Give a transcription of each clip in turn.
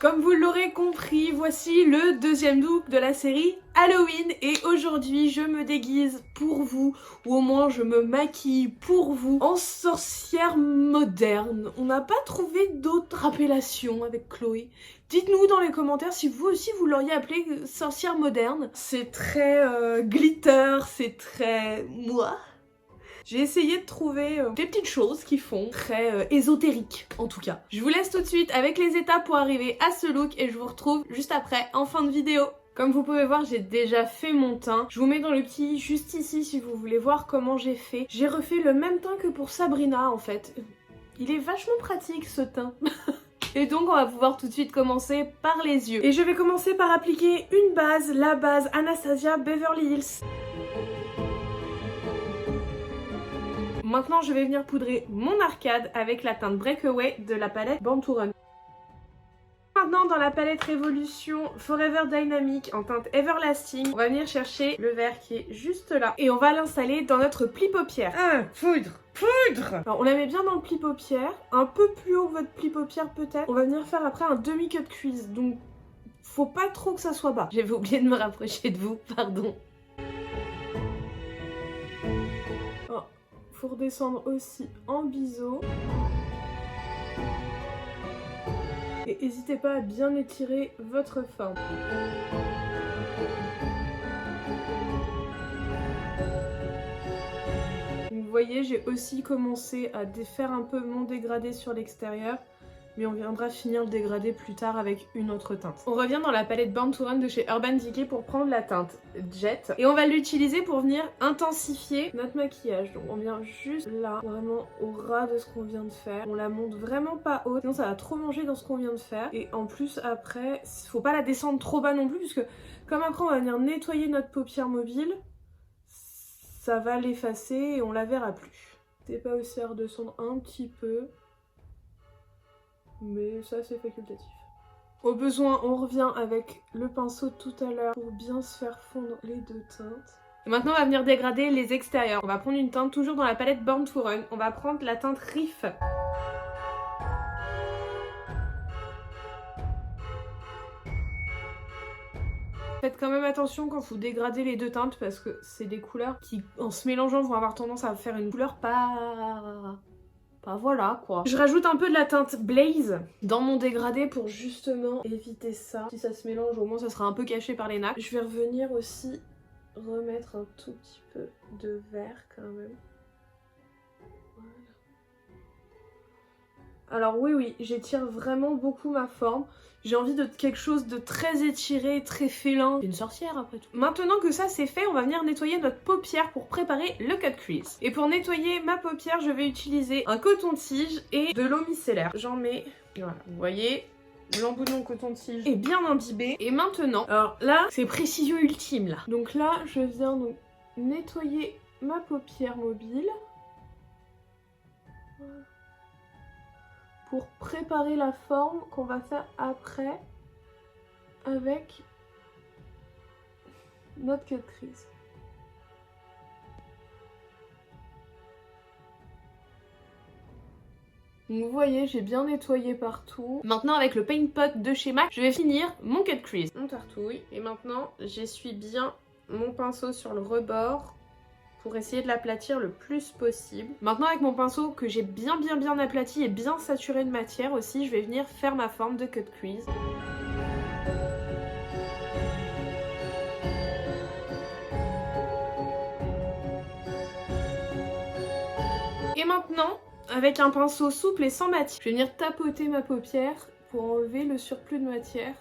Comme vous l'aurez compris, voici le deuxième look de la série Halloween et aujourd'hui je me déguise pour vous, ou au moins je me maquille pour vous, en sorcière moderne. On n'a pas trouvé d'autres appellations avec Chloé. Dites-nous dans les commentaires si vous aussi vous l'auriez appelé sorcière moderne. C'est très glitter, c'est très moi. J'ai essayé de trouver des petites choses qui font très ésotérique en tout cas. Je vous laisse tout de suite avec les étapes pour arriver à ce look et je vous retrouve juste après en fin de vidéo. Comme vous pouvez voir, j'ai déjà fait mon teint. Je vous mets dans le petit juste ici si vous voulez voir comment j'ai fait. J'ai refait le même teint que pour Sabrina en fait. Il est vachement pratique ce teint. Et donc on va pouvoir tout de suite commencer par les yeux. Et je vais commencer par appliquer une base, la base Anastasia Beverly Hills. Maintenant, je vais venir poudrer mon arcade avec la teinte Breakaway de la palette Born to Run. Maintenant, dans la palette Révolution Forever Dynamic en teinte Everlasting, on va venir chercher le vert qui est juste là. Et on va l'installer dans notre pli paupière. Poudre! Poudre! Alors, on la met bien dans le pli paupière, un peu plus haut que votre pli paupière peut-être. On va venir faire après un demi-cut crease, donc faut pas trop que ça soit bas. J'avais oublié de me rapprocher de vous, pardon. Faut redescendre aussi en biseau. Et n'hésitez pas à bien étirer votre forme. Vous voyez, j'ai aussi commencé à défaire un peu mon dégradé sur l'extérieur. Mais on viendra finir le dégradé plus tard avec une autre teinte. On revient dans la palette Born to Run de chez Urban Decay pour prendre la teinte Jet. Et on va l'utiliser pour venir intensifier notre maquillage. Donc on vient juste là, vraiment au ras de ce qu'on vient de faire. On la monte vraiment pas haute, sinon ça va trop manger dans ce qu'on vient de faire. Et en plus après, faut pas la descendre trop bas non plus, puisque comme après on va venir nettoyer notre paupière mobile, ça va l'effacer et on la verra plus. N'hésitez pas aussi à redescendre un petit peu. Mais ça c'est facultatif. Au besoin, on revient avec le pinceau de tout à l'heure pour bien se faire fondre les deux teintes. Et maintenant on va venir dégrader les extérieurs. On va prendre une teinte toujours dans la palette Born to Run. On va prendre la teinte Riff. Faites quand même attention quand vous dégradez les deux teintes parce que c'est des couleurs qui, en se mélangeant, vont avoir tendance à faire une couleur pas voilà quoi. Je rajoute un peu de la teinte Blaze dans mon dégradé pour justement éviter ça. Si ça se mélange, au moins ça sera un peu caché par les nappes. Je vais revenir aussi remettre un tout petit peu de vert quand même. Voilà. Alors oui, j'étire vraiment beaucoup ma forme. J'ai envie de quelque chose de très étiré, très félin. C'est une sorcière après tout. Maintenant que ça c'est fait, on va venir nettoyer notre paupière pour préparer le cut crease. Et pour nettoyer ma paupière, je vais utiliser un coton-tige et de l'eau micellaire. J'en mets, voilà, vous voyez, l'embout de mon coton-tige est bien imbibé. Et maintenant, alors là, c'est précision ultime là. Donc là, je viens donc nettoyer ma paupière mobile. Voilà. Pour préparer la forme qu'on va faire après avec notre cut crease. Donc vous voyez, j'ai bien nettoyé partout. Maintenant avec le paint pot de chez MAC, je vais finir mon cut crease. On tartouille et maintenant j'essuie bien mon pinceau sur le rebord pour essayer de l'aplatir le plus possible. Maintenant avec mon pinceau que j'ai bien aplati et bien saturé de matière aussi, je vais venir faire ma forme de cut crease. Et maintenant, avec un pinceau souple et sans matière, je vais venir tapoter ma paupière pour enlever le surplus de matière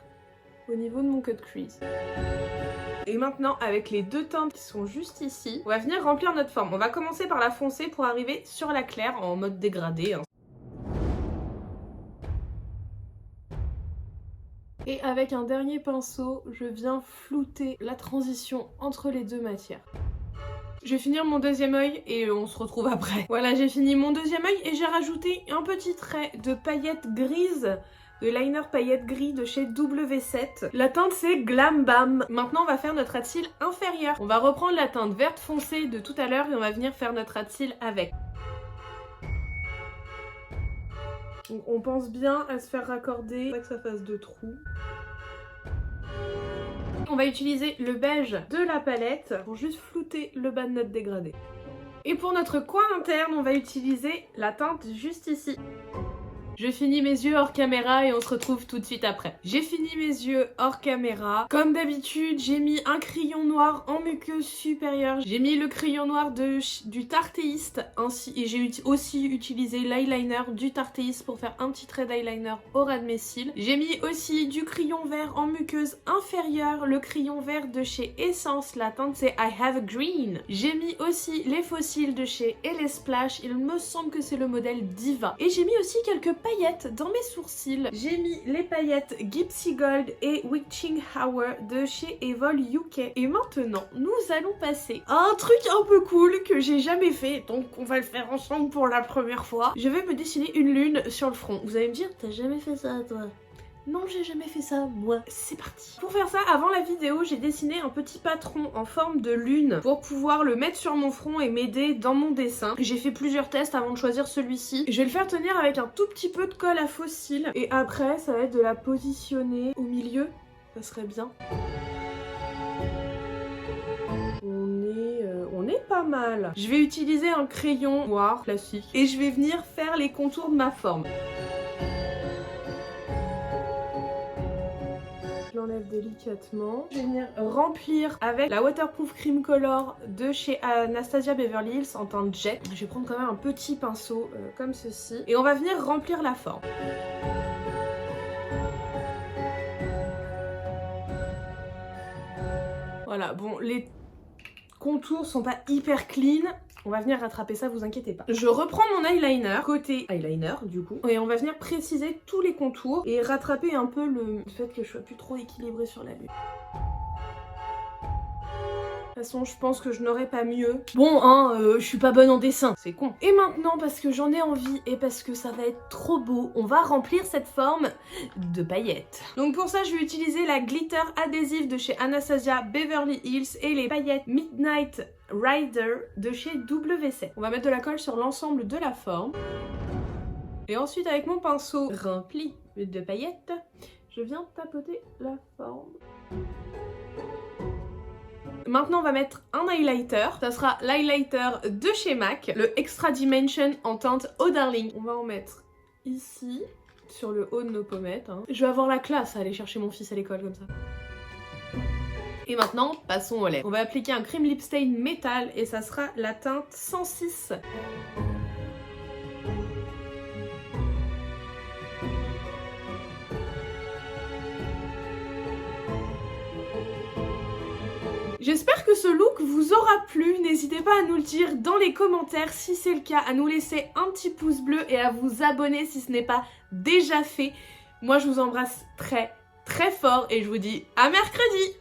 au niveau de mon cut crease. Et maintenant, avec les deux teintes qui sont juste ici, on va venir remplir notre forme. On va commencer par la foncée pour arriver sur la claire en mode dégradé. Et avec un dernier pinceau, je viens flouter la transition entre les deux matières. Je vais finir mon deuxième œil et on se retrouve après. Voilà, j'ai fini mon deuxième œil et j'ai rajouté un petit trait de paillettes grises, de liner paillettes gris de chez W7. La teinte c'est Glam Bam. Maintenant on va faire notre ras de cils inférieur. On va reprendre la teinte verte foncée de tout à l'heure et on va venir faire notre ras de cils avec. Donc on pense bien à se faire raccorder, pas que ça fasse de trous. On va utiliser le beige de la palette pour juste flouter le bas de notre dégradé. Et pour notre coin interne, on va utiliser la teinte juste ici. Je finis mes yeux hors caméra et on se retrouve tout de suite après. J'ai fini mes yeux hors caméra. Comme d'habitude, j'ai mis un crayon noir en muqueuse supérieure. J'ai mis le crayon noir du Tarteist ainsi, et j'ai aussi utilisé l'eyeliner du Tarteist pour faire un petit trait d'eyeliner au ras de mes cils. J'ai mis aussi du crayon vert en muqueuse inférieure, le crayon vert de chez Essence, la teinte c'est I Have a Green. J'ai mis aussi les fossiles de chez LA Splash, il me semble que c'est le modèle Diva. Et j'ai mis aussi quelques paillettes dans mes sourcils. J'ai mis les paillettes Gypsy Gold et Witching Hour de chez Evol UK. Et maintenant, nous allons passer à un truc un peu cool que j'ai jamais fait, donc on va le faire ensemble pour la première fois. Je vais me dessiner une lune sur le front. Vous allez me dire, t'as jamais fait ça toi? Non, j'ai jamais fait ça, moi. C'est parti. Pour faire ça, avant la vidéo, j'ai dessiné un petit patron en forme de lune pour pouvoir le mettre sur mon front et m'aider dans mon dessin. J'ai fait plusieurs tests avant de choisir celui-ci. Je vais le faire tenir avec un tout petit peu de colle à faux cils. Et après, ça va être de la positionner au milieu. Ça serait bien. On est pas mal. Je vais utiliser un crayon noir classique et je vais venir faire les contours de ma forme. Je l'enlève délicatement. Je vais venir remplir avec la Waterproof Cream Color de chez Anastasia Beverly Hills en teinte jet. Je vais prendre quand même un petit pinceau comme ceci. Et on va venir remplir la forme. Voilà, bon, les contours sont pas hyper clean. On va venir rattraper ça, vous inquiétez pas. Je reprends mon eyeliner, côté eyeliner du coup, et on va venir préciser tous les contours et rattraper un peu le fait que je sois plus trop équilibrée sur la lune. De toute façon, je pense que je n'aurais pas mieux. Bon, hein, je suis pas bonne en dessin, c'est con. Et maintenant, parce que j'en ai envie et parce que ça va être trop beau, on va remplir cette forme de paillettes. Donc pour ça, je vais utiliser la glitter adhésive de chez Anastasia Beverly Hills et les paillettes Midnight Rider de chez WC. On va mettre de la colle sur l'ensemble de la forme. Et ensuite, avec mon pinceau rempli de paillettes, je viens tapoter la forme. Maintenant, on va mettre un highlighter. Ça sera l'highlighter de chez MAC, le Extra Dimension en teinte Oh Darling. On va en mettre ici, sur le haut de nos pommettes. Hein. Je vais avoir la classe à aller chercher mon fils à l'école comme ça. Et maintenant, passons aux lèvres. On va appliquer un cream lip stain métal et ça sera la teinte 106. J'espère que ce look vous aura plu, n'hésitez pas à nous le dire dans les commentaires si c'est le cas, à nous laisser un petit pouce bleu et à vous abonner si ce n'est pas déjà fait. Moi je vous embrasse très très fort et je vous dis à mercredi.